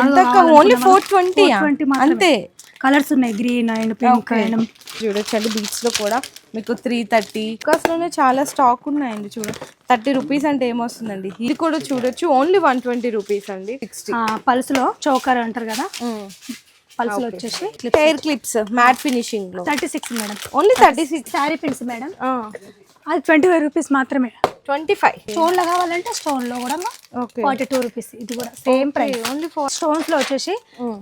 Only 420 అంతే. Colours ఉన్నాయి, green and pink and చూడొచ్చండి. బీచ్ లో కూడా మీకు 330 లోనే చాలా స్టాక్ ఉన్నాయండి. చూడండి 30 రూపీస్ అంటే ఏమొస్తుందండి. ఇది కూడా చూడొచ్చు, ఓన్లీ 120 రూపీస్ అండి. 60 పల్స్ లో చౌకర్ అంటారు కదా, పల్స్ లో వచ్చేసి హెయిర్ క్లిప్స్ మ్యాట్ ఫినిషింగ్ లో 36 madam. Only 36. Sari pins madam, అది 25 రూపీస్ మాత్రమే. 25 స్టోన్ లో కావాలంటే స్టోన్ లో కూడా 42 రూపీస్. ఇది కూడా సేమ్ ప్రైస్. ఓన్లీ స్టోన్స్ లో వచ్చేసి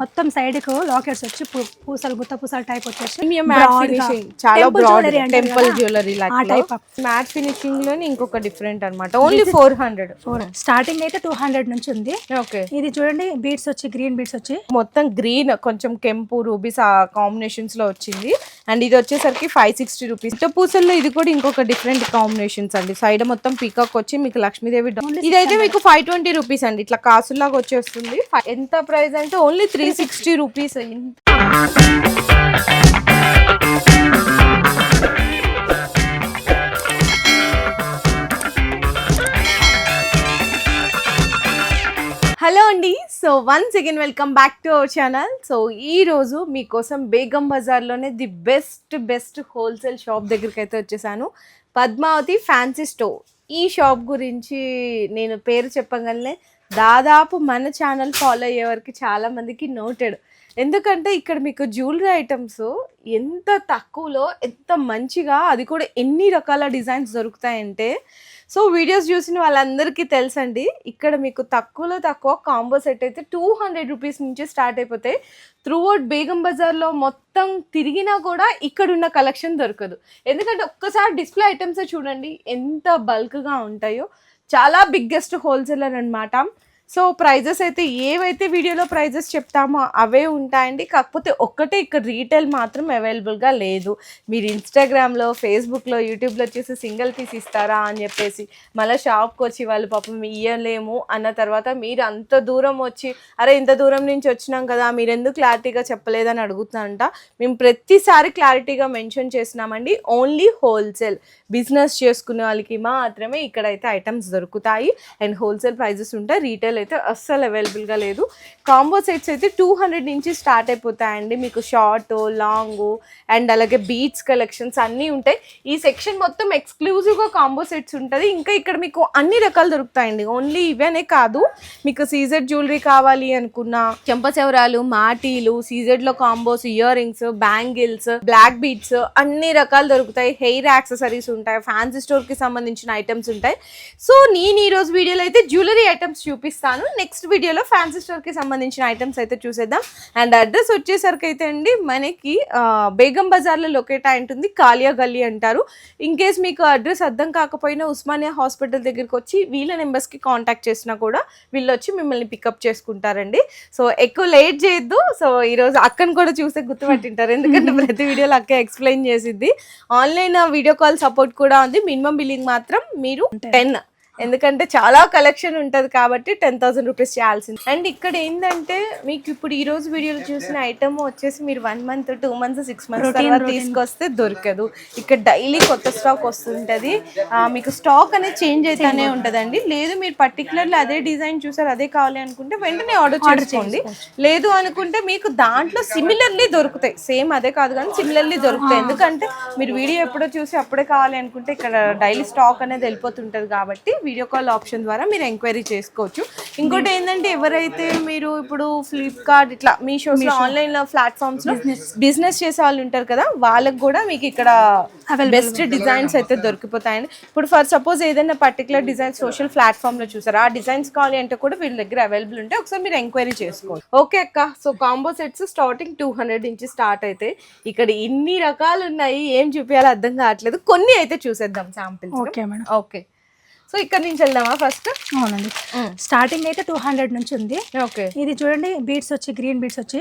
మొత్తం సైడ్ కు లాకెట్స్ వచ్చి పూసలు గుత్త పూసల టైప్ వచ్చేసి చాలా broad temple jewellery matte finishing లోని ఇంకొక డిఫరెంట్ అన్నమాట. ఓన్లీ 400. స్టార్టింగ్ అయితే 200 నుంచి ఉంది. ఓకే, ఇది చూడండి బీడ్స్ వచ్చి గ్రీన్ బీడ్స్ వచ్చి మొత్తం గ్రీన్ కొంచెం కెంపు రూబీస్ ఆ కాంబినేషన్స్ లో వచ్చింది. అండ్ ఇది వచ్చేసరికి 560 రూపీస్. పూసల్లో ఇది కూడా ఇంకొక డిఫరెంట్ కాంబినేషన్స్ అండి. సైడ్ మొత్తం పీకాక్ వచ్చి మీకు లక్ష్మీదేవి. ఇదైతే మీకు 520 రూపీస్ అండి. ఇట్లా కాసులాగా వచ్చేస్తుంది. ఎంత ప్రైస్ అంటే ఓన్లీ 360 రూపీస్. హలో అండి, so once again welcome back to our channel. So ఈ రోజు మీకోసం బేగం బజార్లోనే ది బెస్ట్ హోల్సేల్ షాప్ దగ్గరికి అయితే వచ్చేసాను. Padmavathi fancy store. ఈ షాప్ గురించి నేను పేరు చెప్పగానే దాదాపు మన ఛానల్ ఫాలో అయ్యే వరకు చాలా మందికి నోటెడ్. ఎందుకంటే ఇక్కడ మీకు జ్యువెలరీ ఐటమ్స్ ఎంత తక్కువలో ఎంత మంచిగా, అది కూడా ఎన్ని రకాల డిజైన్స్ దొరుకుతాయంటే, సో వీడియోస్ చూసిన వాళ్ళందరికీ తెలుసండి. ఇక్కడ మీకు తక్కువలో తక్కువ కాంబో సెట్ అయితే 200 రూపీస్ నుంచి స్టార్ట్ అయిపోతాయి. త్రూఅవుట్ బేగం బజార్లో మొత్తం తిరిగినా కూడా ఇక్కడున్న కలెక్షన్ దొరకదు. ఎందుకంటే ఒక్కసారి డిస్ప్లే ఐటమ్సే చూడండి ఎంత బల్క్గా ఉంటాయో. చాలా బిగ్గెస్ట్ హోల్సేలర్ అనమాట. సో ప్రైజెస్ అయితే ఏవైతే వీడియోలో ప్రైజెస్ చెప్తామో అవే ఉంటాయండి. కాకపోతే ఒక్కటే ఇక్కడ రీటైల్ మాత్రం అవైలబుల్గా లేదు. మీరు ఇన్స్టాగ్రామ్లో, ఫేస్బుక్లో, యూట్యూబ్లో వచ్చేసి సింగిల్ పీస్ ఇస్తారా అని చెప్పేసి మళ్ళీ షాప్కి వచ్చి వాళ్ళు పాపం ఇయ్యలేము అన్న తర్వాత మీరు అంత దూరం వచ్చి అరే ఇంత దూరం నుంచి వచ్చినాం కదా మీరు ఎందుకు క్లారిటీగా చెప్పలేదని అడుగుతానంట. మేము ప్రతిసారి క్లారిటీగా మెన్షన్ చేసినామండి. ఓన్లీ హోల్సేల్ బిజినెస్ చేసుకునే వాళ్ళకి మాత్రమే ఇక్కడైతే ఐటమ్స్ దొరుకుతాయి అండ్ హోల్సేల్ ప్రైజెస్ ఉంటాయి. రీటైల్ అయితే అస్సలు అవైలబుల్గా లేదు. కాంబో సెట్స్ అయితే 200 నుంచి స్టార్ట్ అయిపోతాయండి. మీకు షార్ట్, లాంగ్ అండ్ అలాగే బీట్స్ కలెక్షన్స్ అన్నీ ఉంటాయి. ఈ సెక్షన్ మొత్తం ఎక్స్క్లూజివ్గా కాంబో సెట్స్ ఉంటుంది. ఇంకా ఇక్కడ మీకు అన్ని రకాలు దొరుకుతాయండి. ఓన్లీ ఇవేనే కాదు, మీకు సీజెడ్ జ్యువెలరీ కావాలి అనుకున్నా, చెంపచెవరాలు, మాటీలు, సీజెడ్లో combos, ear rings, bangles, black beads అన్ని రకాలు దొరుకుతాయి. హెయిర్ యాక్సెసరీస్ ఉంటాయి, ఫ్యాన్సీ స్టోర్కి సంబంధించిన ఐటమ్స్ ఉంటాయి. సో నేను ఈరోజు వీడియోలో అయితే జ్యువెలరీ ఐటమ్స్ చూపిస్తాను. నెక్స్ట్ వీడియోలో ఫ్యాన్సీ స్టోర్కి సంబంధించిన ఐటమ్స్ అయితే చూసేద్దాం. అండ్ అడ్రస్ వచ్చేసరికి అయితే అండి మనకి బేగం బజార్లో లొకేట్ అయి ఉంటుంది. కాలియా గల్లీ అంటారు. ఇన్ కేస్ మీకు అడ్రస్ అర్థం కాకపోయినా ఉస్మానియా హాస్పిటల్ దగ్గరికి వచ్చి వీళ్ళ నెంబర్స్కి కాంటాక్ట్ చేసినా కూడా వీళ్ళు వచ్చి మిమ్మల్ని పికప్ చేసుకుంటారండి. సో ఎక్కువ లేట్ చేయొద్దు. సో ఈరోజు అక్కను కూడా చూసే గుర్తుపట్టింటారు, ఎందుకంటే ప్రతి వీడియోలో అక్క ఎక్స్ప్లెయిన్ చేసిద్ది. ఆన్లైన్ వీడియో కాల్ సపోర్ట్ కూడా ఉంది. మినిమం బిల్లింగ్ మాత్రం మీరు 10, ఎందుకంటే చాలా కలెక్షన్ ఉంటుంది కాబట్టి 10,000 రూపీస్ చేయాల్సింది. అండ్ ఇక్కడ ఏంటంటే మీకు ఇప్పుడు ఈ రోజు వీడియోలో చూసిన ఐటమ్ వచ్చేసి మీరు 1 మంత్, 2 మంత్స్, 6 మంత్స్ తర్వాత తీసుకొస్తే దొరకదు. ఇక్కడ డైలీ కొత్త స్టాక్ వస్తుంటుంది. మీకు స్టాక్ అనేది చేంజ్ అవుతానే ఉంటుందండి. లేదు మీరు పర్టికులర్లీ అదే డిజైన్ చూసారు అదే కావాలి అనుకుంటే వెంటనే ఆర్డర్ చేసుకోండి. లేదు అనుకుంటే మీకు దాంట్లో సిమిలర్లీ దొరుకుతాయి. సేమ్ అదే కాదు కానీ సిమిలర్లీ దొరుకుతాయి. ఎందుకంటే మీరు వీడియో ఎప్పుడో చూసి అప్పుడే కావాలి అనుకుంటే ఇక్కడ డైలీ స్టాక్ అనేది వెళ్ళిపోతుంటుంది కాబట్టి వీడియో కాల్ ఆప్షన్ ద్వారా మీరు ఎంక్వైరీ చేసుకోవచ్చు. ఇంకోటి ఏంటంటే ఎవరైతే మీరు ఇప్పుడు ఫ్లిప్కార్ట్ ఇట్లా మీషోస్లో ఆన్లైన్లో ప్లాట్ఫామ్స్లో బిజినెస్ చేసే వాళ్ళు ఉంటారు కదా, వాళ్ళకి కూడా మీకు ఇక్కడ బెస్ట్ డిజైన్స్ అయితే దొరికిపోతాయండి. ఇప్పుడు ఫర్ సపోజ్ ఏదైనా పర్టికులర్ డిజైన్ సోషల్ ప్లాట్ఫామ్లో చూసారు, ఆ డిజైన్స్ కావాలి అంటే కూడా వీళ్ళ దగ్గర అవైలబుల్ ఉంటాయి. ఒకసారి మీరు ఎంక్వైరీ చేసుకోండి. ఓకే అక్క, సో కాంబో సెట్స్ స్టార్టింగ్ 200 నుంచి స్టార్ట్ అయితే ఇక్కడ ఇన్ని రకాలు ఉన్నాయి, ఏం చూపించాలో అర్థం కావట్లేదు. కొన్ని అయితే చూసేద్దాం samples. Okay madam. Okay, so ఇక్కడ నుంచి వెళ్దామా ఫస్ట్? అవునండి, స్టార్టింగ్ అయితే 200 నుంచి ఉంది. ఓకే, ఇది చూడండి బీడ్స్ వచ్చి గ్రీన్ బీడ్స్ వచ్చి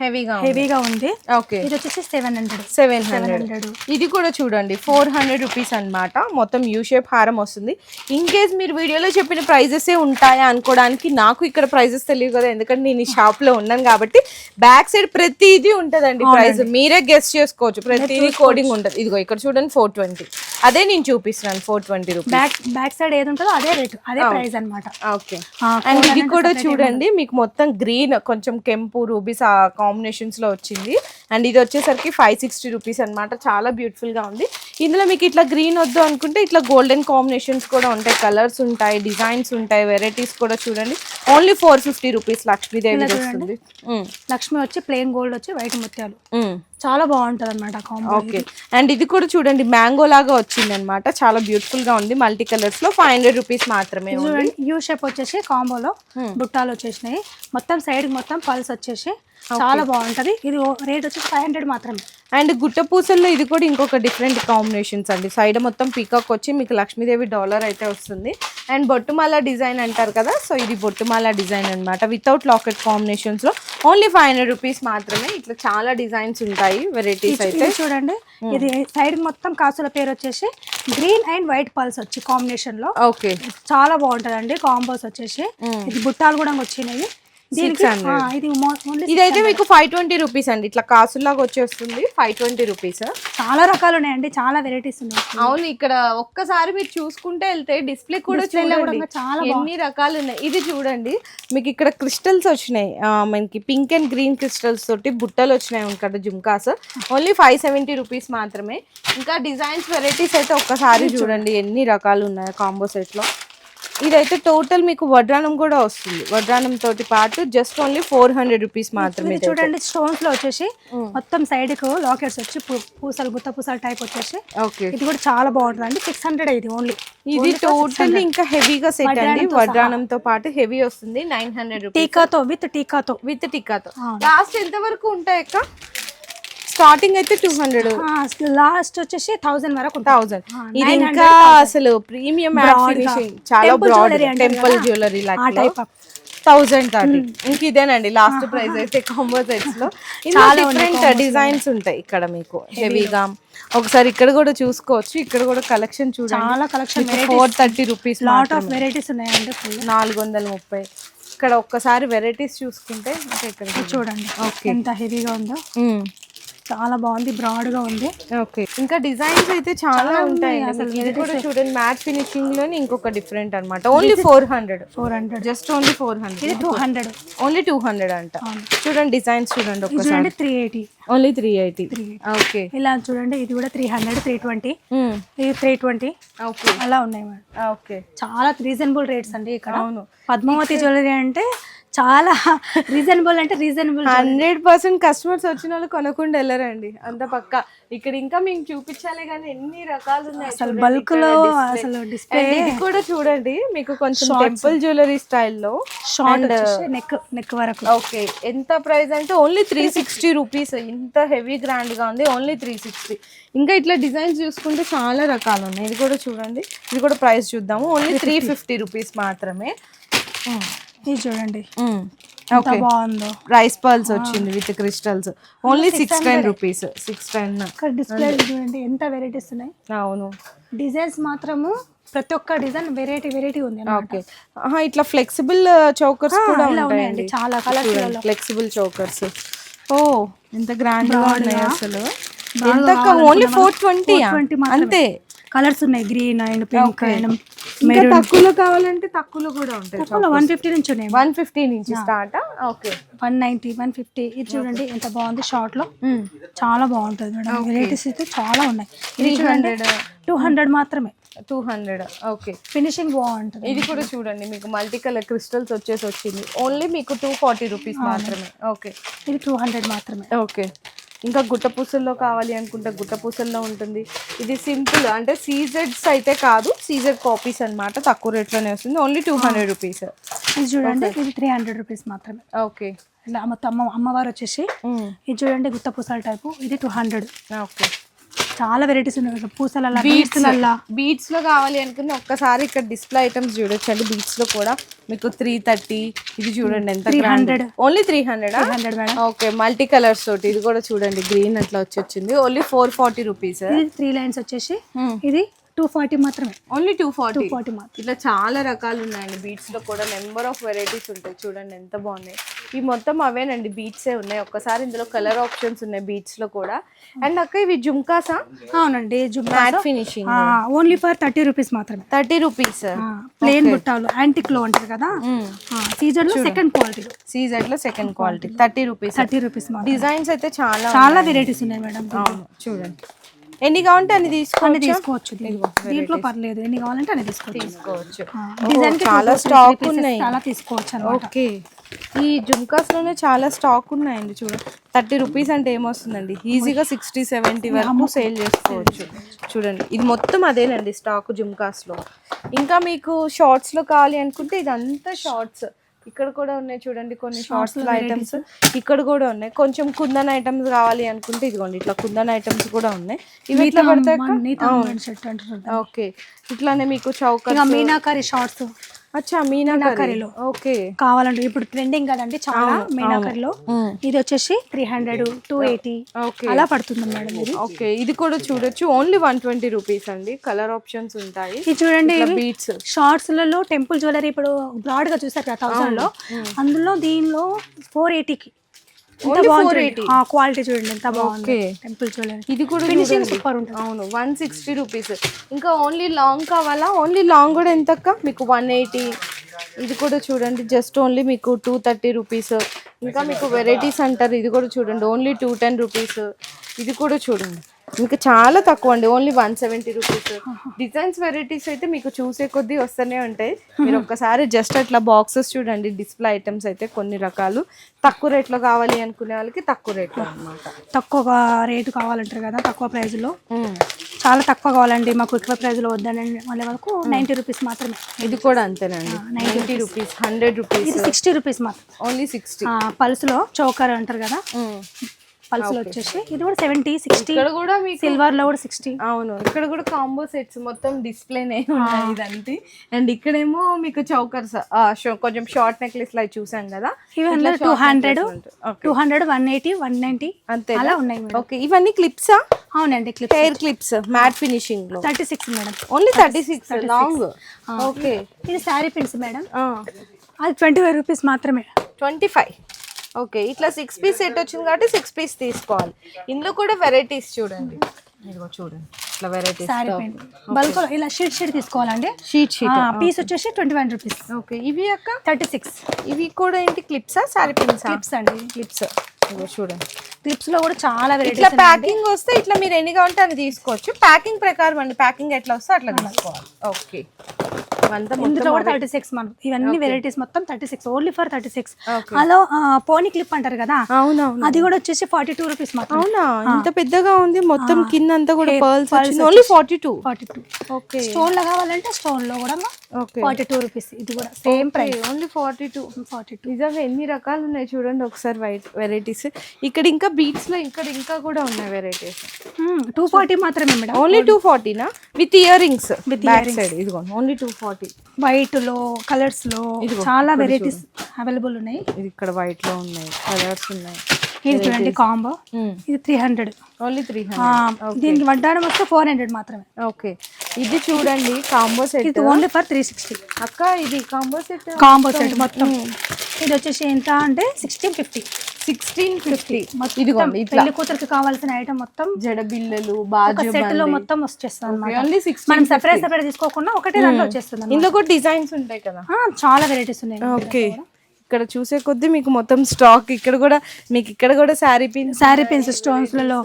హెవీగా ఉంది. ఓకే, ఇది వచ్చేసి 700. ఇది కూడా చూడండి 400 రూపీస్ అనమాట. మొత్తం యూ షేప్ హారం వస్తుంది. ఇన్ కేస్ మీరు వీడియోలో చెప్పిన ప్రైజెస్ ఉంటాయా అనుకోవడానికి నాకు ఇక్కడ ప్రైజెస్ తెలియదు కదా, ఎందుకంటే నేను ఈ షాప్ లో ఉన్నాను కాబట్టి. బ్యాక్ సైడ్ ప్రతిదీ ఉంటదండి ప్రైస్, మీరే గెస్ చేసుకోవచ్చు. ప్రతిదీ కోడింగ్ ఉంటుంది. ఇదిగో ఇక్కడ చూడండి 420, అదే నేను చూపిస్తున్నాను 420 రూపీస్. బ్యాక్ సైడ్ ఏది ఉంటుందో అదే రేటు, అదే ప్రైస్ అన్నమాట. ఓకే. అండ్ ఇది కూడా చూడండి మీకు మొత్తం గ్రీన్ కొంచెం కెంపు రూబీస్ ఆ కాంబినేషన్స్ లో వచ్చింది. అండ్ ఇది వచ్చేసరికి 560 రూపీస్ అనమాట. చాలా బ్యూటిఫుల్ గా ఉంది. ఇందులో మీకు ఇట్లా గ్రీన్ వద్దు అనుకుంటే ఇట్లా గోల్డెన్ కాంబినేషన్స్ కూడా ఉంటాయి, కలర్స్ ఉంటాయి, డిజైన్స్ ఉంటాయి, వెరైటీస్ కూడా చూడండి. ఓన్లీ 450 రూపీస్ లక్ష్మీదేవి వస్తుంది. లక్ష్మి వచ్చి ప్లెయిన్ గోల్డ్ వచ్చి వైట్ ముత్యాలు, చాలా బాగుంటది అనమాట కాంబో. ఓకే. అండ్ ఇది కూడా చూడండి మ్యాంగో లాగా వచ్చింది అనమాట, చాలా బ్యూటిఫుల్ గా ఉంది. మల్టీ కలర్స్ లో 500 రూపీస్ మాత్రమే. యూ షేప్ వచ్చేసి కాంబోలో బుట్టాలు వచ్చేసినాయి, మొత్తం సైడ్ మొత్తం పల్స్ వచ్చేసి చాలా బాగుంటది. ఇది రేట్ వచ్చి 500 మాత్రమే. అండ్ గుట్ట పూసల్లో ఇది కూడా ఇంకొక డిఫరెంట్ కాంబినేషన్స్ అండి. సైడ్ మొత్తం పీకాక్ వచ్చి మీకు లక్ష్మీదేవి డాలర్ అయితే వస్తుంది. అండ్ బొట్టుమాల డిజైన్ అంటారు కదా, సో ఇది బొట్టుమాల డిజైన్ అనమాట. వితౌట్ లాకెట్ కాంబినేషన్స్ లో ఓన్లీ 500 రూపీస్ మాత్రమే. ఇట్లా చాలా డిజైన్స్ ఉంటాయి, వెరైటీస్ అయితే చూడండి. ఇది సైడ్ మొత్తం కాసుల పేరు వచ్చేసి గ్రీన్ అండ్ వైట్ పల్స్ వచ్చి కాంబినేషన్ లో. ఓకే. చాలా బాగుంటదండి కాంబోస్ వచ్చేసి. ఇది బుట్టాలు కూడా వచ్చినాయి. ఇదైతే మీకు 520 రూపీస్ అండి. ఇట్లా కాసులాగా వచ్చేస్తుంది 520 రూపీస్. చాలా రకాలు ఉన్నాయండి, చాలా వెరైటీస్ ఉన్నాయి. అవును, ఇక్కడ ఒక్కసారి మీరు చూసుకుంటే వెళ్తే డిస్ప్లే కూడా చాలా ఎన్ని రకాలు ఉన్నాయి. ఇది చూడండి మీకు ఇక్కడ క్రిస్టల్స్ వచ్చినాయి, మనకి పింక్ అండ్ గ్రీన్ క్రిస్టల్స్ తోటి బుట్టలు వచ్చినాయి ఇక్కడ జుమ్కాస్. ఓన్లీ 570 రూపీస్ మాత్రమే. ఇంకా డిజైన్స్ వెరైటీస్ అయితే ఒక్కసారి చూడండి ఎన్ని రకాలు ఉన్నాయి కాంబో సెట్ లో. ఇదైతే టోటల్ మీకు వడ్రానం కూడా వస్తుంది, వడ్రానం తోటి పాటు జస్ట్ ఓన్లీ 400 రూపీస్ మాత్రమే. చూడండి స్టోన్స్ లో వచ్చేసి మొత్తం సైడ్ కు లాకెట్స్ వచ్చి పూసలు గుత్త పూసలు టైప్ వచ్చేసి. ఓకే. ఇది కూడా చాలా బాగుంటుంది అండి. 600 ఇది ఓన్లీ. ఇది టోటల్ ఇంకా హెవీగా సెట్ అండి, వడ్రానంతో పాటు హెవీ వస్తుంది 900 రూపీస్. టీకాతో విత్ టీకాతో లాస్ట్ ఎంత వరకు ఉంటాయి అక్క? స్టార్టింగ్ అయితే 200, లాస్ట్ వచ్చేసి 1000 వరకు. 1000. ఇది ఇంకా అసలు ప్రీమియం ఫినిషింగ్, చాలా బ్రాడ్ టెంపుల్ జ్యువెలరీ లాగా 1030. ఇంక ఇదేనండి లాస్ట్ ప్రైస్ అయితే కాంబో సెట్స్ లో. చాలా డిఫరెంట్ డిజైన్స్ ఉంటాయి ఇక్కడ మీకు హెవీగా. ఒకసారి ఇక్కడ కూడా చూసుకోవచ్చు, ఇక్కడ కూడా కలెక్షన్ చూడండి, చాలా collection. 430 rupees. Lot of varieties ఉన్నాయండి. 430. ఇక్కడ ఒక్కసారి వెరైటీస్ చూసుకుంటే ఇక్కడ చూడండి ఎంత హెవీగా ఉందో. చాలా బాగుంది, బ్రాడ్ గా ఉంది. ఓకే. ఇంకా డిజైన్స్ అయితే చాలా ఉంటాయి అసలు. ఇది కూడా చూడండి మ్యాట్ ఫినిషింగ్ లోని ఇంకొక డిఫరెంట్ అన్నమాట. Only 400 just only 400. ఇది 200 ఓన్లీ 200 అంట. చూడండి డిజైన్స్ చూడండి ఒక్కసారి. 380 ఓన్లీ 380. ఓకే. ఇలా చూడండి ఇది కూడా 300, 320, ఇది 320. ఓకే. అలా ఉన్నాయి మేడం. ఓకే. చాలా రీజనబుల్ రేట్స్ అండి ఇక్కడ. అవును. పద్మావతి జ్యువెలరీ అంటే చాలా రీజనబుల్, అంటే రీజనబుల్. 100% కస్టమర్స్ వచ్చిన వాళ్ళు కొనకుండా వెళ్ళరండి, అంత పక్క. ఇక్కడ ఇంకా మేము చూపించాలి కానీ ఎన్ని రకాలు ఉన్నాయి అసలు బల్క్ లో. అసలు డిస్ప్లే ఇది కూడా చూడండి మీకు కొంచెం టెంపుల్ జ్యువెలరీ స్టైల్లో షార్ట్ నెక్ వరకు. ఓకే. ఎంత ప్రైస్ అంటే ఓన్లీ 360 రూపీస్. ఇంత హెవీ గ్రాండ్ గా ఉంది, ఓన్లీ 360. ఇంకా ఇట్లా డిజైన్స్ చూసుకుంటే చాలా రకాలు ఉన్నాయి. ఇది కూడా చూడండి, ఇది కూడా ప్రైస్ చూద్దాము. ఓన్లీ 350 రూపీస్ మాత్రమే. ఇది చూడండి ఎంత బాగుందో. రైస్ పర్ల్స్ వచ్చింది with crystals. Only 610 rupees. 610. Display చూడండి ఎంత వెరైటీస్ ఉన్నాయి. అవును. డిజైన్స్ మాత్రము ప్రతి ఒక్క డిజైన్ వెరైటీ ఉంది. ఓకే. ఇట్లా ఫ్లెక్సిబుల్ చోకర్స్ కూడా ఉంటాయండి, చాలా కలర్స్. Flexible chokers. ఓ ఎంత గ్రాండ్ గా ఉన్నాయి అసలు. ఎంత ఓన్లీ 420 అంతే. కలర్స్ ఉన్నాయి, గ్రీన్ అండ్ పింక్ అండ్ ఇంకా తక్కువలో కావాలంటే తక్కువలో కూడా ఉంటాయి. 150 నుంచి ఉన్నాయి. 150 నుంచి స్టార్ట్. ఓకే. 190, 150. ఇది చూడండి ఎంత బాగుంది షార్ట్ లో. చాలా బాగుంటుంది మేడం. వెరైటీస్ అయితే చాలా ఉన్నాయి. 300, 200 మాత్రమే. 200. ఓకే. ఫినిషింగ్ బాగుంటుంది. ఇది కూడా చూడండి మీకు మల్టీ కలర్ క్రిస్టల్స్ వచ్చింది. ఓన్లీ మీకు 240 రూపీస్ మాత్రమే. ఓకే. ఇది 200 మాత్రమే. ఓకే. ఇంకా గుట్ట పూసల్లో కావాలి అనుకుంటే గుట్ట పూసల్లో ఉంటుంది. ఇది సింపుల్ అంటే సీజెడ్స్ అయితే కాదు, సీజెడ్ కాపీస్ అన్నమాట. తక్కువ రేట్లోనే వస్తుంది. Only 200 rupees. ఇది చూడండి, ఇది 300 రూపీస్ మాత్రమే. ఓకే. ఇలా మొత్తం అమ్మవారు వచ్చేసి ఇది చూడండి గుత్త పూసల టైపు. ఇది 200. ఓకే. చాలా వెరైటీస్ ఉన్నాయి. పూసల బీట్స్ లో కావాలి అనుకున్న ఒక్కసారి ఇక్కడ డిస్ప్లే ఐటమ్స్ చూడొచ్చండి. బీట్స్ లో కూడా మీకు 330. ఇది చూడండి ఎంత 300. Only 300 madam. Okay. Multi colours తోటి ఇది కూడా చూడండి గ్రీన్ అట్లా వచ్చింది. Only 440 rupees. 3 లైన్స్ వచ్చేసి ఇది 240 మాత్రమే. ఓన్లీ 240. 240 మాత్రం. ఇట్లా చాలా రకాలు ఉన్నాయండి బీట్స్ లో కూడా, నెంబర్ ఆఫ్ వెరైటీస్ ఉంటాయి. చూడండి ఎంత బాగున్నాయి. ఇవి మొత్తం అవేనండి, బీట్సే ఉన్నాయి. ఒక్కసారి ఇందులో కలర్ ఆప్షన్స్ ఉన్నాయి బీట్స్ లో కూడా. అండ్ అక్క ఇవి జుమ్కాసా? అవునండి, matte finishing. Only for 30 rupees మాత్రమే. 30 రూపీస్. ప్లేన్ బుట్టాలు యాంటిక్ లో అంటారు కదా, సీజర్ లో సెకండ్ క్వాలిటీ. సీజర్ లో second quality 30 rupees. 30 rupees. Designs అయితే చాలా వెరైటీస్ ఉన్నాయి మేడం. చూడండి, ఎన్ని కావాలంటే అన్ని తీసుకోవచ్చు. దీంట్లో పర్లేదు, ఎన్ని కావాలంటే అన్ని తీసుకోవచ్చు. డిజైన్ చాలా స్టాక్ ఉన్నాయి, చాలా తీసుకోవచ్చు అన్నమాట. ఓకే. ఈ జుమ్కాస్ లోనే చాలా స్టాక్ ఉన్నాయండి. చూడండి 30 రూపీస్ అంటే ఏమొస్తుందండి, ఈజీగా 60-70 వరకు సేల్ చేసుకోవచ్చు. చూడండి ఇది మొత్తం అదేనండి స్టాక్ జుమ్కాస్ లో. ఇంకా మీకు షార్ట్స్ లో కావాలి అనుకుంటే ఇదంతా షార్ట్స్. ఇక్కడ కూడా ఉన్నాయి చూడండి కొన్ని షార్ట్స్ లో ఐటమ్స్. ఇక్కడ కూడా ఉన్నాయి. కొంచెం కుందన్ ఐటమ్స్ కావాలి అనుకుంటే ఇదిగోండి ఇట్లా కుందన్ ఐటమ్స్ కూడా ఉన్నాయి. ఇవి ఇట్లా పడతాయి. ఓకే, ఇట్లానే మీకు చౌక మీనాకారి షార్ట్స్. అచ్చా, మీనాకారిలో. ఓకే, కావాలంటే ఇప్పుడు ట్రెండింగ్ కదండి చాలా మీనాకారిలో. ఇది వచ్చేసి 300, 280 అలా పడుతుంది మేడం ఇది. ఓకే, ఇది కూడా చూడొచ్చు. ఓన్లీ 120 రూపీస్ అండి. కలర్ ఆప్షన్స్ ఉంటాయి. ఇది చూడండి బీట్స్ షార్ట్స్ లలో టెంపుల్ జ్యువెలరీ ఇప్పుడు బ్రాడ్ గా చూసారు కదా 1000 లో, అందులో దీనిలో 480కి క్వాలిటీ చూడండి ఎంత బాగుంది. టెంపుల్ జ్యువెలరీ ఇది కూడా ఫినిషింగ్ సూపర్ ఉంటుంది. అవును, 160 రూపీస్. ఇంకా ఓన్లీ లాంగ్ కావాలా? ఓన్లీ లాంగ్ కూడా ఎంతక్క మీకు? 180. ఇది కూడా చూడండి జస్ట్ ఓన్లీ మీకు 230 రూపీస్. ఇంకా మీకు వెరైటీస్ అంటారు, ఇది కూడా చూడండి ఓన్లీ 210 రూపీస్. ఇది కూడా చూడండి ఇంకా చాలా తక్కువ అండి, ఓన్లీ 170 రూపీస్. డిజైన్స్ వెరైటీస్ అయితే మీకు చూసే కొద్దీ వస్తూనే ఉంటాయి. మీరు ఒక్కసారి జస్ట్ అట్లా బాక్సెస్ చూడండి. డిస్ప్లే ఐటమ్స్ అయితే కొన్ని రకాలు తక్కువ రేట్లో కావాలి అనుకునే వాళ్ళకి తక్కువ రేట్లో అన్నమాట. తక్కువ రేటు కావాలంటారు కదా, తక్కువ ప్రైస్ లో చాలా తక్కువ కావాలండి మాకు, ఎక్కువ ప్రైస్ లో వద్దని వాళ్ళ వరకు 90 రూపీస్ మాత్రమే. ఇది కూడా అంతేనండి, 90 రూపీస్, 100 రూపీస్. ఇది 60 రూపీస్ మాత్రం, ఓన్లీ 60. పల్స్ లో చౌకర్ అంటారు కదా, పల్స్ లో వచ్చేసి ఇది కూడా 70, 60. ఇక్కడ కూడా మీకు సిల్వర్ లో కూడా 60. అవును, ఇక్కడ కూడా కాంబో సెట్స్ మొత్తం డిస్ప్లేనే ఉన్నాయి ఇదంతా. అండ్ ఇక్కడేమో మీకు చౌకర్స్, కొంచెం షార్ట్ నెక్లెస్ లా చూసాం కదా, ఇవన్నీ 200, 180, 190 అంతే అలా ఉన్నాయి. ఓకే, ఇవన్నీ క్లిప్సా? అవునండి, clips, hair clips matte finishing లో 36 మేడం. Only 36 long. ఓకే, ఇది శారీ పిన్స్ మేడం, అది 25 రూపీస్ మాత్రమే. 25. ఓకే, ఇట్లా 6 పీస్ సెట్ వచ్చింది కాబట్టి 6 పీస్ తీసుకోవాలి. ఇందులో కూడా వెరైటీస్ చూడండి, ఇదిగో చూడండి ఇట్లా వెరైటీస్. సారీ పెన్ బల్క్ లో ఇలా షీట్ తీసుకోవాలండి. షీట్ పీస్ వచ్చేసి 21 రూపీస్. ఓకే, ఇవి అక్క 36. ఇవి కూడా ఏంటి క్లిప్సా? సారీ పిన్స్ క్లిప్స్ అండి, క్లిప్స్. ఇదిగో చూడండి క్లిప్స్ లో కూడా చాలా వెరైటీస్. ఇట్లా ప్యాకింగ్ వస్తే ఇట్లా మీరు ఎన్ని కావాలంటే అని తీసుకోవచ్చు. ప్యాకింగ్ ప్రకారం అండి, ప్యాకింగ్ ఎట్లా వస్తే అట్లా తీసుకోవాలి. ఓకే, ఇందులో కూడా 36 మనకు ఇవన్నీ వెరైటీస్ మొత్తం 36, ఓన్లీ ఫర్ 36. అలా పోనీ క్లిప్ అంటారు కదా, అవునవును, అది కూడా వచ్చేసి 42 రూపీస్ మాత్రం. అవునా, ఇంత పెద్దగా ఉంది మొత్తం కింద అంతా కూడా పర్ల్స్ వచ్చింది. ఓన్లీ 42. ఓకే, స్టోన్ లో కావాలంటే స్టోన్ లో కూడా 42 రూపీస్. ఇది కూడా సేమ్ ప్రైస్, ఓన్లీ 42. నిజంగా ఎన్ని రకాలు ఉన్నాయి చూడండి ఒకసారి వెరైటీస్. ఇక్కడ ఇంకా బీట్స్ లో ఇంకా కూడా ఉన్నాయి వెరైటీస్. 240 మాత్రమే మేడం, ఓన్లీ 240నా? With ear rings back side. ఇదిగో ఓన్లీ 240. వైట్ లో కలర్స్ లో చాలా వెరైటీస్ అవైలబుల్ ఉన్నాయి. ఇది ఇక్కడ వైట్ లో ఉన్నాయి, కలర్స్ ఉన్నాయి. ఇది చూడండి కాంబో, ఇది 300, ఓన్లీ 300. దీనికి వడ్డానం వస్తే 400 మాత్రమే. ఓకే, ఇది చూడండి కాంబో సెట్, ఇది ఓన్లీ ఫర్ 360. అక్క ఇది కాంబో సెట్ మొత్తం. ఇది వచ్చేసి ఎంత అంటే 1650. 1650. ఇదిగోండి పెళ్లి కూతురికి కావాల్సిన ఐటమ్ మొత్తం, జడబిల్లలు, బాజు సెట్ లో మొత్తం వచ్చేస్తుంది. మనం సెపరేట్ తీసుకోకుండా ఒకటే దాంట్లో వచ్చేస్తుంది. ఇందులో కూడా డిజైన్స్ ఉంటాయి కదా, చాలా వెరైటీస్ ఉన్నాయి. ఓకే, ఇక్కడ చూసే కొద్దీ మీకు మొత్తం స్టాక్. ఇక్కడ కూడా శారీ పిన్స్ స్టోన్స్ లలో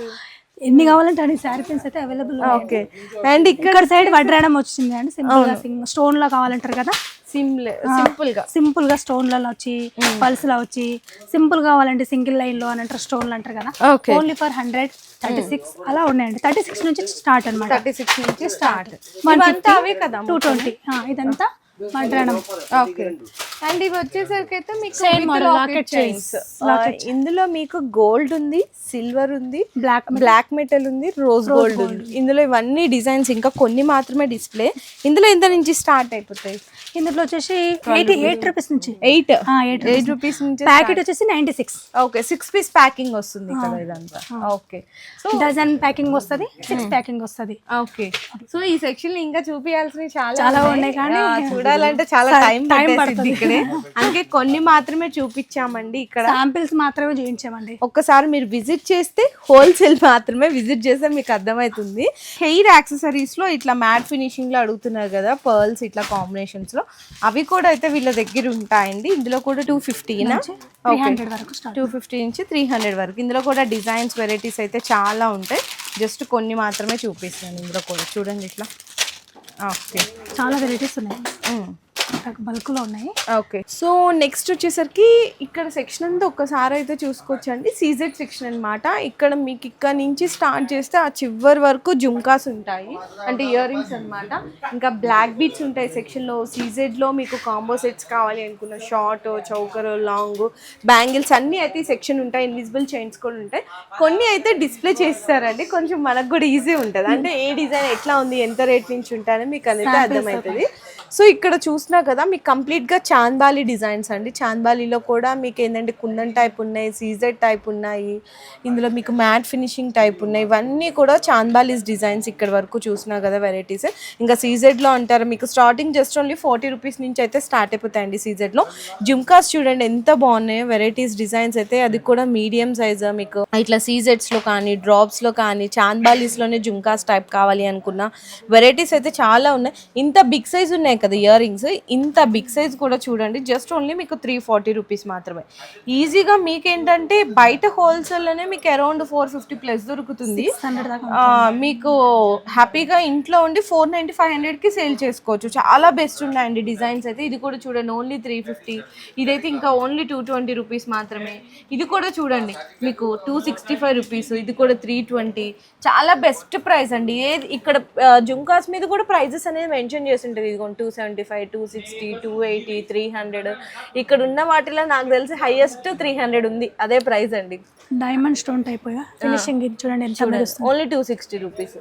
ఎన్ని కావాలంటే అన్ని శారీ పిన్స్ అయితే అవైలబుల్. ఓకే, అండ్ ఇక్కడ సైడ్ వడ్రాడం వచ్చింది అండి, సింపుల్ గా స్టోన్ లో కావాలంటారు కదా, సింపుల్ గా స్టోన్ లలో వచ్చి పల్స్ లో వచ్చి, సింపుల్ కావాలంటే సింగిల్ లైన్ లో అని అంటారు, స్టోన్లు అంటారు కదా. ఓన్లీ ఫర్ 100, 36 అలా ఉన్నాయండి. 36 నుంచి స్టార్ట్ అనమాట. 36 నుంచి స్టార్ట్. 220. ఇదంతా వడ్రాడం. ఓకే, అండ్ ఇవి వచ్చేసరికి అయితే మీకు Same with model, locket locket chains. chains. ఇందులో మీకు గోల్డ్ ఉంది, సిల్వర్ ఉంది, బ్లాక్ మెటల్ ఉంది, రోజ్ గోల్డ్ ఉంది. ఇందులో ఇవన్నీ డిజైన్స్, ఇంకా కొన్ని మాత్రమే డిస్ప్లే. ఇందులో ఎంత నుంచి స్టార్ట్ అయిపోతాయి? ఇందులో వచ్చేసి 88 రూపీస్ నుంచి 8 రూపీస్ నుంచి ప్యాకెట్ వచ్చేసి 96. ఓకే, 6 పీస్ ప్యాకింగ్ వస్తుంది కదా ఇదంతా. ఓకే, సో డజన్ ప్యాకింగ్ వస్తుంది, 6 ప్యాకింగ్ వస్తుంది. ఓకే, సో ఈ సెక్షన్ ఇంకా చూపించాల్సినవి చాలా చాలా ఉన్నాయి కానీ చూడాలంటే చాలా టైం పడుతుంది ఇక్కడే. అందుకే కొన్ని మాత్రమే చూపించామండి ఇక్కడ. శాంపిల్స్ మాత్రమే చూపించామండి. ఒక్కసారి మీరు విజిట్ చేస్తే, హోల్సేల్ మాత్రమే విజిట్ చేస్తే మీకు అర్థమవుతుంది. హెయిర్ యాక్సెసరీస్ లో ఇట్లా మ్యాట్ ఫినిషింగ్ లో అడుగుతున్నారు కదా, పర్ల్స్ ఇట్లా కాంబినేషన్స్ లో, అవి కూడా అయితే వీళ్ళ దగ్గర ఉంటాయండి. ఇందులో కూడా 250 300 వరకు స్టార్ట్. 250 నుంచి 300 వరకు. ఇందులో కూడా డిజైన్స్, వెరైటీస్ అయితే చాలా ఉంటాయి. జస్ట్ కొన్ని మాత్రమే చూపిస్తాను. ఇందులో కూడా చూడండి ఇట్లా. ఓకే, చాలా వెరైటీస్ ఉన్నాయి, బల్క్ లో ఉన్నాయి. ఓకే, సో నెక్స్ట్ వచ్చేసరికి ఇక్కడ సెక్షన్ అంతా ఒక్కసారి అయితే చూసుకోవచ్చండి. సీజెడ్ సెక్షన్ అన్నమాట. ఇక్కడ మీకు ఇక్కడ నుంచి స్టార్ట్ చేస్తే ఆ చివరి వరకు జుంకాస్ ఉంటాయి, అంటే ఇయర్ రింగ్స్ అనమాట. ఇంకా బ్లాక్ బీట్స్ ఉంటాయి సెక్షన్లో. సీజెడ్లో మీకు కాంబో సెట్స్ కావాలి అనుకున్న షార్ట్, చౌకర్, లాంగ్, బ్యాంగిల్స్ అన్నీ అయితే ఈ సెక్షన్ ఉంటాయి. ఇన్విజిబుల్ చైన్స్ కూడా ఉంటాయి. కొన్ని అయితే డిస్ప్లే చేస్తారండి, కొంచెం మనకు కూడా ఈజీ ఉంటుంది. అంటే ఏ డిజైన్ ఎట్లా ఉంది, ఎంత రేట్ నుంచి ఉంటాయని మీకు అనేది అర్థమవుతుంది. సో ఇక్కడ చూసినా కదా మీకు కంప్లీట్గా చాంద్బాలి డిజైన్స్ అండి. చాంద్బాలిలో కూడా మీకు ఏంటంటే కుందన్ టైప్ ఉన్నాయి, సీజెడ్ టైప్ ఉన్నాయి, ఇందులో మీకు మ్యాట్ ఫినిషింగ్ టైప్ ఉన్నాయి. ఇవన్నీ కూడా చాంద్బాలీస్ డిజైన్స్ ఇక్కడ వరకు చూసినా కదా వెరైటీస్. ఇంకా సీజెడ్లో అంటారు మీకు స్టార్టింగ్ జస్ట్ ఓన్లీ 40 రూపీస్ నుంచి అయితే స్టార్ట్ అయిపోతాయండి సీజెడ్లో. జుమ్కాస్ చూడండి ఎంత బాగున్నాయో వెరైటీస్, డిజైన్స్ అయితే. అది కూడా మీడియం సైజ్ మీకు ఇట్లా సీజెడ్స్లో కానీ, డ్రాప్స్లో కానీ, చాంద్బాలీస్లోనే జుమ్కాస్ టైప్ కావాలి అనుకున్న వెరైటీస్ అయితే చాలా ఉన్నాయి. ఇంత బిగ్ సైజ్ ఉన్నాయి కదా ఇయర్ రింగ్స్, ఇంత బిగ్ సైజ్ కూడా చూడండి జస్ట్ ఓన్లీ మీకు 340 రూపీస్ మాత్రమే. ఈజీగా మీకేంటంటే బయట హోల్సేల్లోనే మీకు అరౌండ్ 450 ప్లస్ దొరుకుతుంది. మీకు హ్యాపీగా ఇంట్లో ఉండి 490-500కి సేల్ చేసుకోవచ్చు. చాలా బెస్ట్ ఉన్నాయండి డిజైన్స్ అయితే. ఇది కూడా చూడండి ఓన్లీ 350. ఇదైతే ఇంకా ఓన్లీ 220 రూపీస్ మాత్రమే. ఇది కూడా చూడండి మీకు 265 రూపీస్. ఇది కూడా 320. చాలా బెస్ట్ ప్రైస్ అండి. ఏది ఇక్కడ జుంకాస్ మీద కూడా ప్రైజెస్ అనేది మెన్షన్ చేసి ఉంటుంది. ఇదిగోండి 275, 260, 280, 300. ఇక్కడ ఉన్న వాటిలో నాకు తెలిసి హైయెస్ట్ 300 ఉంది, అదే ప్రైస్ అండి. డైమండ్ స్టోన్ టైప్ ఫినిషింగ్ చూడండి ఎంత మెరుస్తుంది. Only 260 rupees.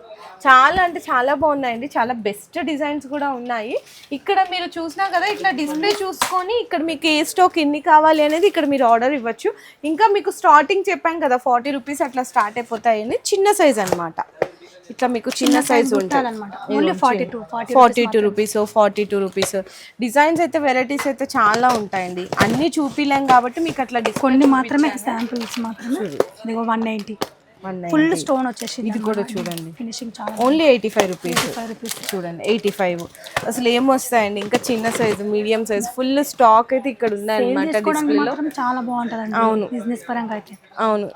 చాలా అంటే చాలా బాగున్నాయండి, చాలా బెస్ట్ డిజైన్స్ కూడా ఉన్నాయి. ఇక్కడ మీరు చూసినా కదా ఇట్లా డిస్ప్లే చూసుకొని ఇక్కడ మీకు ఏ స్టాక్ ఎన్ని కావాలి అనేది ఇక్కడ మీరు ఆర్డర్ ఇవ్వచ్చు. ఇంకా మీకు స్టార్టింగ్ చెప్పాం కదా 40 రూపీస్ అట్లా స్టార్ట్ అయిపోతాయని. చిన్న సైజ్ అన్నమాట. ఇట్లా మీకు చిన్న సైజ్ ఉంటుంది, 42 రూపీస్, 42 రూపీస్. డిజైన్స్ అయితే వెరైటీస్ అయితే చాలా ఉంటాయండి. అన్ని చూపిలేం కాబట్టి మీకు అట్లా కొన్ని మాత్రమే శాంపిల్స్ మాత్రమే. 190 ఫుల్ స్టోన్ వచ్చేసి. ఇది కూడా చూడండి ఫినిషింగ్ చాలా ఓన్లీ 85 రూపీస్. చూడండి 85. అసలు ఏం వస్తాయండి ఇంకా చిన్న size, medium size, full stock అయితే ఇక్కడ ఉన్నాయన్నమాట డిస్ప్లేలో. చాలా బాగుంటుంది. అవును, బిజినెస్ పరంగా అయితే. అవును,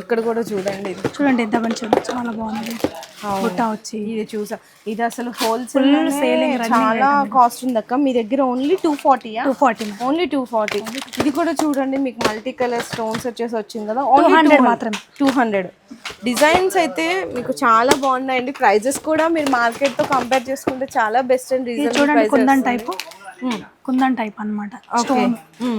ఇక్కడ కూడా చూడండి. చూడండి ఎంత మంచిగా, చాలా బాగుంది. వచ్చి ఇది చూసా, ఇది అసలు హోల్సేల్ సేలింగ్ చాలా కాస్ట్ ఉంది అక్క. మీ దగ్గర ఓన్లీ 240 ఓన్లీ 240. ఇది కూడా చూడండి మీకు మల్టీ కలర్ స్టోన్స్ వచ్చేసి వచ్చింది కదా, ఓన్లీ 200 మాత్రమే. 200. డిజైన్స్ అయితే మీకు చాలా బాగున్నాయండి. ప్రైజెస్ కూడా మీరు మార్కెట్ తో కంపేర్ చేసుకుంటే చాలా best and reasonable price. Kundan type అన్నమాట.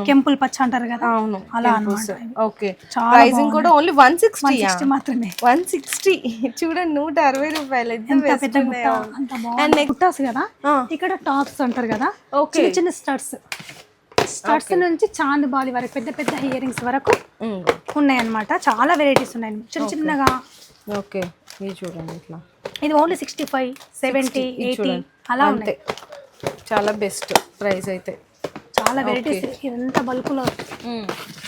కెంపుల్ పచ్చ అంటారు కదా, అవును అలా అన్నమాట. ఓకే, ప్రైసింగ్ కూడా ఓన్లీ 160 మాత్రమే. 160. చూడండి 160 రూపాయలు. ఎంత పెద్ద బుట్టాస్ కదా, ఇక్కడ టాప్స్ అంటారు కదా, చిన్న చిన్న స్టడ్స్ నుంచి చాందిబాలి వరకు పెద్ద పెద్ద ఇయర్ రింగ్స్ వరకు ఉన్నాయి అన్నమాట. చాలా వెరైటీస్ ఉన్నాయి చిన్న చిన్నగా. ఓకే, ఇది చూడండి ఇట్లా. ఇది ఓన్లీ 65, 70, 80 అలా ఉంటాయి. చాలా బెస్ట్ ప్రైస్ అయితే. చాలా వెరైటీస్. ఇదంతా బల్క్ లో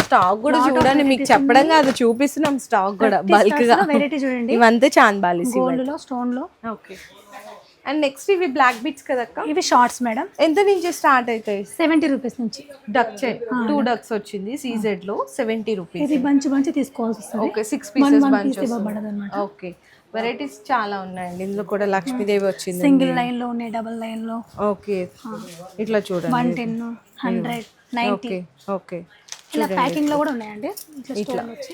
స్టాక్ కూడా చూడండి, మీకు చెప్పడం కాదు చూపిస్తున్నాం. స్టాక్ కూడా బల్క్ గా వెరైటీ చూడండి. ఇవంతా చాంద్బాలీస్, గోల్డ్ లో, స్టోన్ లో. ఓకే, అండ్ నెక్స్ట్ ఇవి బ్లాక్ బీట్స్ కదక్క. ఇవి షార్ట్స్ మేడం. ఎంత నుంచి స్టార్ట్ అవుతాయి? 70 రూపీస్ నుంచి. డక్ చైన్ 2 డక్స్ వచ్చింది సీజెడ్ లో 70 రూపీస్. ఇది బంచ్ తీసుకోవాల్సి వస్తుంది. Okay, 6 pieces bunch. Okay, varieties చాలా ఉన్నాయండి. ఇందులో కూడా లక్ష్మీదేవి వచ్చింది, సింగిల్ లైన్ లో ఉన్నాయి, డబుల్ లైన్ లో. ఓకే, ఇట్లా చూడండి 110, 100, 90. ఓకే, ఇలా ప్యాకింగ్ లో కూడా ఉన్నాయండి. ఇట్లా స్టోన్ వచ్చి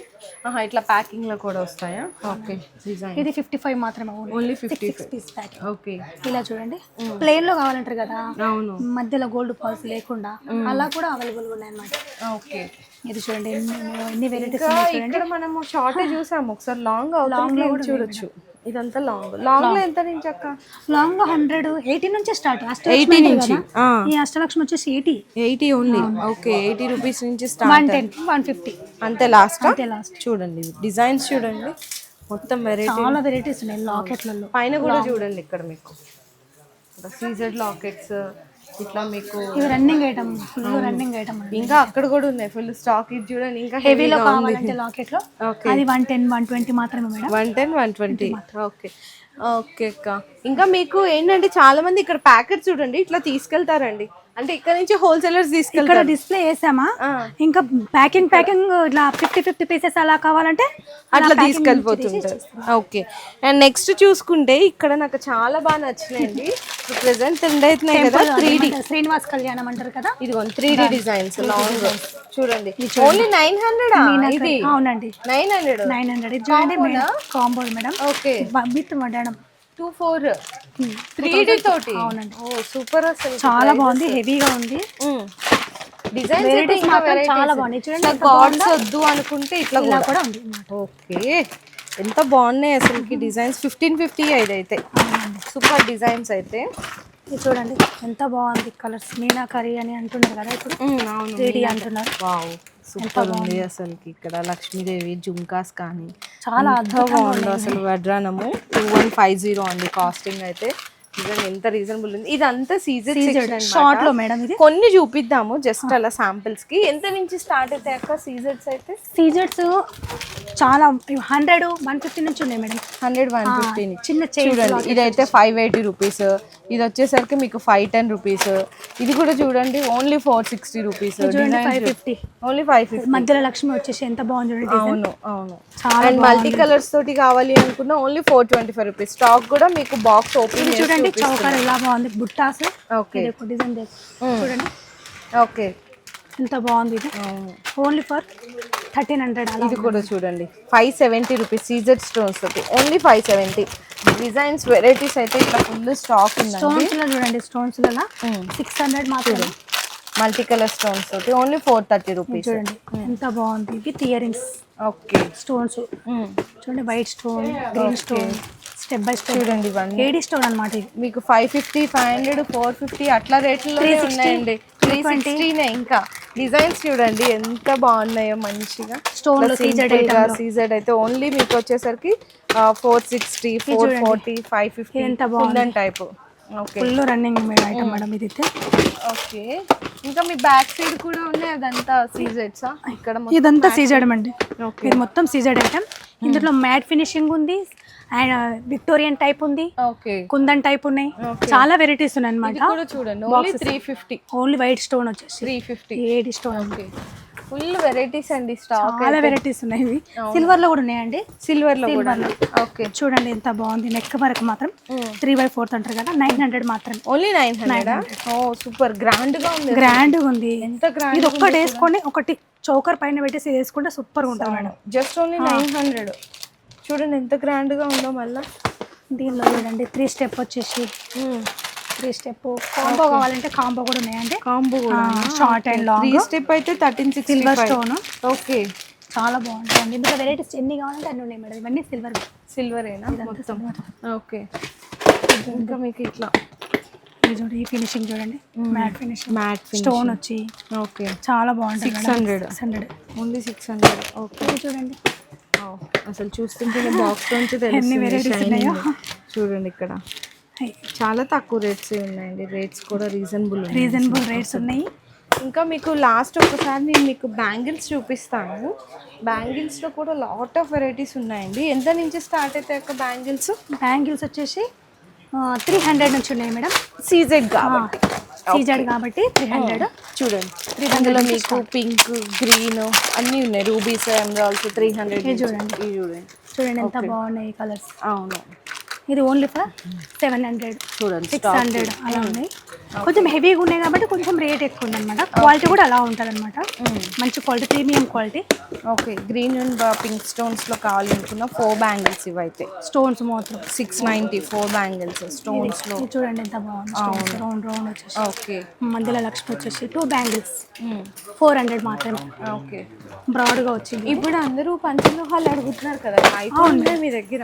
ఇట్లా ప్యాకింగ్ లో కూడా వస్తాయా? ఓకే. డిజైన్ ఇది 55 మాత్రమే, ఓన్లీ 50 పీస్ ప్యాకింగ్. ఓకే. ఇలా చూడండి, ప్లెయిన్ లో కావాలంటారు కదా, అవును, మధ్యలో గోల్డ్ పాల్స్ లేకుండా అలా కూడా అవైలబుల్ ఉన్నాయి అన్నమాట. ఓకే. ఇది చూడండి ఎన్ని వెరైటీస్ ఇక్కడ మనము షార్ట్ చూసాము ఒకసారి, లాంగ్ లో కూడా చూడొచ్చు. ఇదంతా లాంగ్ లో ఎంత నుంచి అక్క? లాంగ్ 180 నుంచి స్టార్ట్. 80 నుంచి. ఈ అష్టలక్ష్మి వచ్చేసి 80 ఓన్లీ. ఓకే. 80 రూపీస్ నుంచి స్టార్ట్. 110 150 అంతే లాస్ట్. అంతే లాస్ట్. చూడండి డిజైన్స్ చూడండి, మొత్తం వెరైటీ, చాలా వెరైటీస్ ఉన్నాయి లాకెట్లలో. పైన కూడా చూడండి ఇక్కడ మీకు సీజెడ్ లాకెట్స్ ఇట్లా మీకు. ఇవి running item, full running item. ఇంకా అక్కడ కూడా ఉన్నాయి ఫుల్ స్టాక్. ఇది చూడండి ఇంకా హెవీలో కావాలంటే లాకెట్ లో అది 110 120 మాత్రమే మేడం. 110 120. ఓకే. ఓకే అక్క. ఇంకా మీకు ఏంటంటే చాలా మంది ఇక్కడ ప్యాకెట్ చూడండి ఇట్లా తీసుకెళ్తారండి, అంటే ఇక్కడ నుంచి హోల్సేలర్స్ ఇక్కడ తీసుకెళ్తారు. డిస్ప్లే వేసామా, ఇంకా ప్యాకింగ్ ఇట్లా 50 పీసెస్ అలా కావాలంటే అట్లా తీసుకెళ్ళిపోతుంటారు. ఓకే. అండ్ నెక్స్ట్ చూసుకుంటే ఇక్కడ నాకు చాలా బాగా నచ్చినాయండి. ప్రెసెంట్ ట్రెండ్ అవుతున్నాయి కదా 3D శ్రీనివాస్ కళ్యాణం అంటారు కదా, ఇదిగోండి 3D డిజైన్స్ లాంగ్ చూడండి. ఓన్లీ 900. ఇది అవునండి 900. ఇది చూడండి combo madam. Okay. With madam 24 3D తోటి. అవునండి. ఓ సూపర్, అసలు చాలా బాగుంది, హెవీగా ఉంది. డిజైన్స్ చాలా బాగుంది చూడండి. గాడ్స్ వద్దు అనుకుంటే ఇట్లా కూడా ఉంది. ఓకే. ఎంత బాగున్నాయి అసలుకి డిజైన్స్. 1550 ఇదైతే సూపర్ డిజైన్స్ అయితే. ఇది చూడండి ఎంత బాగుంది కలర్స్. మీనాకరీ అని అంటున్నారు కదా ఇప్పుడు, 3D అంటున్నారు. వావ్ సూపర్ ఉంది అసలుకి. ఇక్కడ లక్ష్మీదేవి జుంకాస్ కానీ చాలా బాగుంది అసలు. వడ్రానము 2150 అండి కాస్టింగ్ అయితే. ఎంత రీజనబుల్ ఉంది. ఇదంతా సీజెడ్ షార్ట్ లో మేడం. ఇది కొన్ని చూపిద్దాము జస్ట్ అలా శాంపిల్స్ కి. ఎంత నుంచి స్టార్ట్ అవుతాయి అక్క సీజెడ్స్ అయితే? సీజెడ్స్ చాలా 100 150 నుంచి ఉన్నాయి మేడం. 100 150 చిన్న చూడండి. ఇదైతే 580 రూపీస్. ఇది వచ్చేసరికి మీకు 510 రూపీస్. ఇది కూడా చూడండి ఓన్లీ 460 రూపీస్. చూడండి 550 ఓన్లీ 550. మధ్యలో లక్ష్మి వచ్చేసి ఎంత బాగుంది చూడండి. అవును అవును. చాలా మల్టీ కలర్స్ తోటి కావాలి అనుకున్నా ఓన్లీ 425 రూపీస్. స్టాక్ కూడా మీకు బాక్స్ ఓపెన్ చూడండి. చౌకర్ ఎలా బాగుంది, బుట్టాస్. ఓకే. డిజైన్ చూడండి. ఓకే. ఎంత బాగుంది. ఇది ఓన్లీ ఫర్ 1300. ఇది కూడా చూడండి 570 రూపీస్. సీజెడ్ స్టోన్స్ తోటి ఓన్లీ 570. డిజైన్స్ వెరైటీస్ అయితే ఇట్లా ఫుల్ స్టాక్ ఉంది. స్టోన్స్ లో చూడండి, స్టోన్స్ లో 600 మాత్రమే. మల్టీ కలర్ స్టోన్స్ తోటి ఓన్లీ 430 రూపీస్. చూడండి ఎంత బాగుంది. With ear rings. Okay. Stones చూడండి, white stone, green stone, step by step. చూడండి ఇవన్నీ ఏడి స్టోన్ అన్నమాట. ఇది మీకు 550 500 450 అట్లా రేట్లలో ఉన్నాయండి. 360 ఇంకా. డిజైన్స్ చూడండి ఎంత బాగున్నాయో మంచిగా. స్టోన్ లో సీజెడ్ అయితే ఓన్లీ మీకు వచ్చేసరికి 460 440 550 ఎంత బాగుంది type. Okay. Full running item madam ఇది అయితే. ఓకే. ఇంకా మీ బ్యాక్ సైడ్ కూడా ఉన్నాయి, అదంతా సీజెడ్సా? ఇక్కడ ఇదంతా సీజెడ్ అండి. ఇది మొత్తం సీజెడ్ ఐటమ్. ఇందులో మ్యాట్ ఫినిషింగ్ ఉంది అండ్ విక్టోరియన్ టైప్ ఉంది, కుందన్ టైప్ ఉన్నాయి. చాలా వెరైటీస్ ఉన్నాయి అన్నమాట. చూడండి ఓన్లీ 350. ఓన్లీ వైట్ స్టోన్ వచ్చేసి 350. AD stone. Okay. Full varieties అండి. స్టాక్ చాలా వెరైటీస్ ఉన్నాయి. ఇవి సిల్వర్ లో కూడా ఉన్నాయండి. సిల్వర్ లో కూడా. ఓకే. చూడండి ఎంత బాగుంది. నెక్ వరకు మాత్రం 3/4 అంటారు కదా, 900 మాత్రం. ఓన్లీ 900. ఓ సూపర్ గ్రాండ్ గా ఉంది. గ్రాండ్ గా ఉంది. ఎంత గ్రాండ్. ఇది ఒక్కటి వేసుకొని ఒకటి చౌకర్ పైన పెట్టేసి వేసుకుంటే సూపర్ గా ఉంటుంది మేడం. Just only 900. చూడండి ఎంత గ్రాండ్ గా ఉందో. మళ్ళీ దీనిలో చూడండి 3 స్టెప్ వచ్చేసి 3 స్టెప్ కాంబో కావాలంటే కాంబో కూడా ఉన్నాయండి. కాంబో కూడా షార్ట్ అండ్ లాంగ్. 3 స్టెప్ అయితే 1365 సిల్వర్ స్టోన్. ఓకే. చాలా బాగుంటుంది. ఇందులో వెరైటీస్ ఎన్ని కావాలంటే అన్ని ఉన్నాయి మేడం. ఇవన్నీ సిల్వరేనా మొత్తం? ఓకే. ఇంకా మీకు ఇట్లా చూడండి ఈ ఫినిషింగ్ చూడండి, మ్యాట్ ఫినిషింగ్, మ్యాట్ స్టోన్ వచ్చి. ఓకే. చాలా బాగుంటుంది. 600 ఓన్లీ 600. ఓకే. చూడండి అసలు చూస్తుంటే బాక్స్ నుంచి తెలుస్తుంది. చూడండి ఇక్కడ చాలా తక్కువ రేట్స్ ఉన్నాయండి. రేట్స్ కూడా రీజనబుల్ రేట్స్ ఉన్నాయి. ఇంకా మీకు లాస్ట్ ఒకసారి నేను మీకు బ్యాంగిల్స్ చూపిస్తాను. బ్యాంగిల్స్లో కూడా లాట్ ఆఫ్ వెరైటీస్ ఉన్నాయండి. ఎంత నుంచి స్టార్ట్ అవుతాయి ఒక బ్యాంగిల్స్? బ్యాంగిల్స్ వచ్చేసి 300 నుంచి ఉన్నాయి మేడం. సీజెడ్ కాబట్టి 300. చూడండి 300లో మీకు పింక్, గ్రీన్ అన్నీ ఉన్నాయి. Rubies, emeralds 300. చూడండి ఎంత బాగున్నాయి కలర్స్. అవును. ఇది ఓన్లీ ఫర్ 700 చూడండి 600 అలా ఉన్నాయి. కొంచెం హెవీగా ఉన్నాయి కాబట్టి కొంచెం రేట్ ఎక్కువ ఉంది అనమాట. క్వాలిటీ కూడా అలా ఉంటుంది అనమాట, మంచి quality, premium quality. Okay, green and pink స్టోన్స్లో కావాలి అనుకున్న 4 బ్యాంగిల్స్ ఇవైతే. స్టోన్స్ మాత్రం 690 4 బ్యాంగిల్స్ స్టోన్స్లో. చూడండి ఎంత బాగుంది, రౌండ్ రౌండ్ వచ్చేసి. ఓకే, మధ్యలో లక్ష్మి వచ్చేసి 2 బ్యాంగిల్స్ 400 మాత్రమే. ఓకే, బ్రాడ్గా వచ్చింది. ఇప్పుడు అందరూ పంచలోహాలు అడుగుతున్నారు కదా, అవును మీ దగ్గర?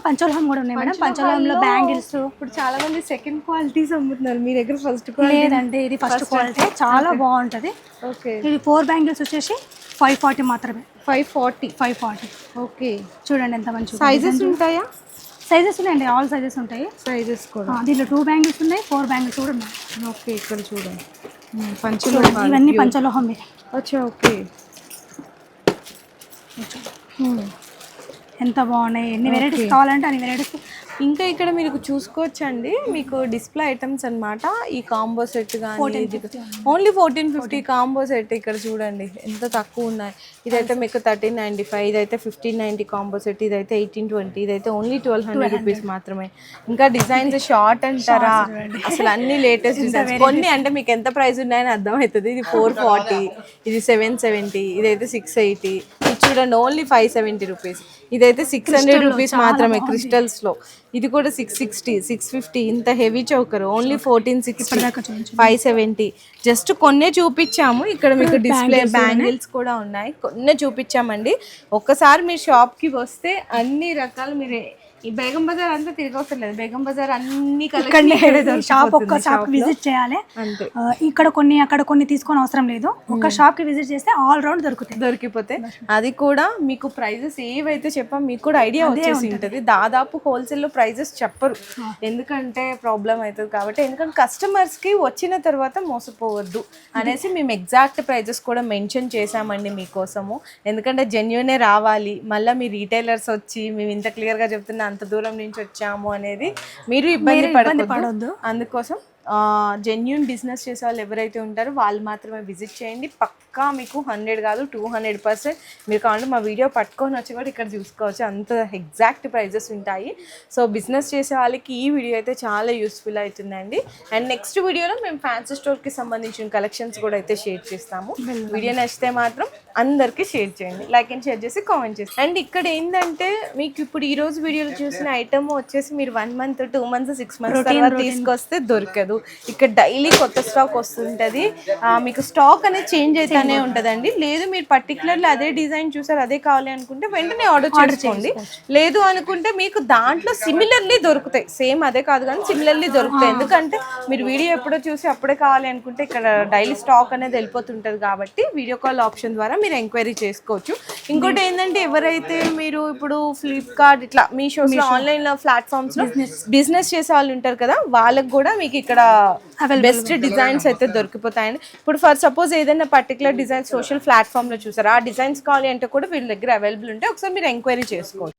పంచలోహం కూడా ఉన్నాయి మేడం. పంచలోహంలో బ్యాంగిల్స్ ఇప్పుడు చాలా మంది సెకండ్ క్వాలిటీస్ అమ్ముతున్నారు, మీ దగ్గర ఫస్ట్ క్వాలిటీ? లేదండి, ఇది ఫస్ట్ క్వాలిటీ, చాలా బాగుంటుంది. ఓకే, ఇది 4 బ్యాంగిల్స్ వచ్చేసి 540 మాత్రమే. 540. ఓకే, చూడండి ఎంత మంచి సైజెస్ ఉంటాయా? సైజెస్ ఉన్నాయండి, ఆల్ సైజెస్ ఉంటాయి. సైజెస్ కూడా దీంట్లో 2 బ్యాంగిల్స్ ఉన్నాయి, 4 బ్యాంగిల్స్ కూడా ఉన్నాయి. ఓకే, ఇక్కడ చూడండి పంచలోహం, ఇవన్నీ పంచలోహం. అచ్చా, ఓకే. ఎంత బాగున్నాయి, ఎన్ని వెరైటీస్ కావాలంటే అన్ని వెరైటీస్. ఇంకా ఇక్కడ మీరు చూసుకోవచ్చండి, మీకు డిస్ప్లే ఐటమ్స్ అన్నమాట. ఈ కాంబో సెట్ కానీ ఓన్లీ 1450 కాంబో సెట్. ఇక్కడ చూడండి ఎంత తక్కువ ఉన్నాయి. ఇదైతే మీకు 1395, ఇదైతే 1590 కాంబో సెట్, ఇదైతే 1820, ఇదైతే ఓన్లీ 1200 రూపీస్ మాత్రమే. ఇంకా డిజైన్స్ షార్ట్ అంటారా, అసలు అన్ని లేటెస్ట్ డిజైన్స్. కొన్ని అంటే మీకు ఎంత ప్రైస్ ఉన్నాయని అర్థమవుతుంది. ఇది 440, ఇది 770, ఇదైతే 680. ఇది చూడండి ఓన్లీ 570 రూపీస్. ఇదైతే 600 రూపీస్ మాత్రమే క్రిస్టల్స్ లో. ఇది కూడా 660, 650. ఇంత హెవీ చౌకర్ ఓన్లీ 1460, 570. జస్ట్ కొన్నే చూపించాము. ఇక్కడ మీకు డిస్ప్లే బ్యాంగిల్స్ కూడా ఉన్నాయి, కొన్నే చూపించామండి. ఒక్కసారి మీరు షాప్ కి వస్తే అన్ని రకాలు మీరు ఈ బేగం బజార్ అంతా తిరగవసరం లేదు. బేగం బజార్ అన్ని షాప్ ఒక్క షాప్ విజిట్ చేయాలి అంతే. ఇక్కడ కొన్ని అక్కడ కొన్ని తీసుకొని అవసరం లేదు, ఒక షాప్ కి విజిట్ చేస్తే ఆల్ రౌండ్ దొరికిపోతే. అది కూడా మీకు ప్రైజెస్ ఏవైతే చెప్పాం మీకు కూడా ఐడియా వచ్చేసి ఉంటుంది. దాదాపు హోల్సేల్ లో ప్రైజెస్ చెప్పరు, ఎందుకంటే ప్రాబ్లం అవుతుంది కాబట్టి. ఎందుకంటే కస్టమర్స్ కి వచ్చిన తర్వాత మోసపోవద్దు అనేసి మేము ఎగ్జాక్ట్ ప్రైజెస్ కూడా మెన్షన్ చేసామండి మీకోసము. ఎందుకంటే జెన్యూనే రావాలి. మళ్ళీ మీ రీటైలర్స్ వచ్చి మేము ఇంత క్లియర్ గా చెప్తున్నా అంత దూరం నుంచి వచ్చాము అనేది మీరు ఇబ్బంది పడవద్దు. అందుకోసం జెన్యూన్ బిజినెస్ చేసే వాళ్ళు ఎవరైతే ఉంటారో వాళ్ళు మాత్రమే విజిట్ చేయండి. పక్కా మీకు 100 కాదు 200% మీరు కావాలంటే మా వీడియో పట్టుకొని వచ్చి కూడా ఇక్కడ చూసుకోవచ్చు, అంత ఎగ్జాక్ట్ ప్రైజెస్ ఉంటాయి. సో బిజినెస్ చేసే వాళ్ళకి ఈ వీడియో అయితే చాలా యూస్ఫుల్ అవుతుందండి. అండ్ నెక్స్ట్ వీడియోలో మేము ఫ్యాన్సీ స్టోర్కి సంబంధించిన కలెక్షన్స్ కూడా అయితే షేర్ చేస్తాము. వీడియో నచ్చితే మాత్రం అందరికీ షేర్ చేయండి, లైక్ అండ్ షేర్ చేసి కామెంట్ చేసి. అండ్ ఇక్కడ ఏంటంటే మీకు ఇప్పుడు ఈ రోజు వీడియోలో చూసిన ఐటమ్ వచ్చేసి మీరు 1 month 2 months 6 months తర్వాత తీసుకొస్తే దొరకదు. ఇక్కడ డైలీ కొత్త స్టాక్ వస్తుంటది, మీకు స్టాక్ అనేది చేంజ్ అయితేనే ఉంటదండి. లేదు మీరు పర్టికులర్లీ అదే డిజైన్ చూసారు అదే కావాలి అనుకుంటే వెంటనే ఆర్డర్ చేసుకోండి. లేదు అనుకుంటే మీకు దాంట్లో సిమిలర్లీ దొరుకుతాయి, సేమ్ అదే కాదు కానీ సిమిలర్లీ దొరుకుతాయి. ఎందుకంటే మీరు వీడియో ఎప్పుడో చూసి అప్పుడే కావాలి అనుకుంటే ఇక్కడ డైలీ స్టాక్ అనేది వెళ్ళిపోతుంటది కాబట్టి వీడియో కాల్ ఆప్షన్ ద్వారా మీరు ఎంక్వైరీ చేసుకోవచ్చు. ఇంకోటి ఏంటంటే ఎవరైతే మీరు ఇప్పుడు ఫ్లిప్కార్ట్ ఇట్లా మీషోస్ ఆన్లైన్ ప్లాట్ఫామ్స్ లో బిజినెస్ చేసే వాళ్ళు ఉంటారు కదా, వాళ్ళకి కూడా మీకు ఇక్కడ బెస్ట్ డిజైన్స్ అయితే దొరికిపోతాయండి. ఇప్పుడు ఫర్ సపోజ్ ఏదైనా పర్టికులర్ డిజైన్ సోషల్ ప్లాట్ఫామ్ లో చూసారు, ఆ డిజైన్స్ కావాలి అంటే కూడా వీళ్ళ దగ్గర అవైలబుల్ ఉంటే ఒకసారి మీరు ఎంక్వైరీ చేసుకోవచ్చు.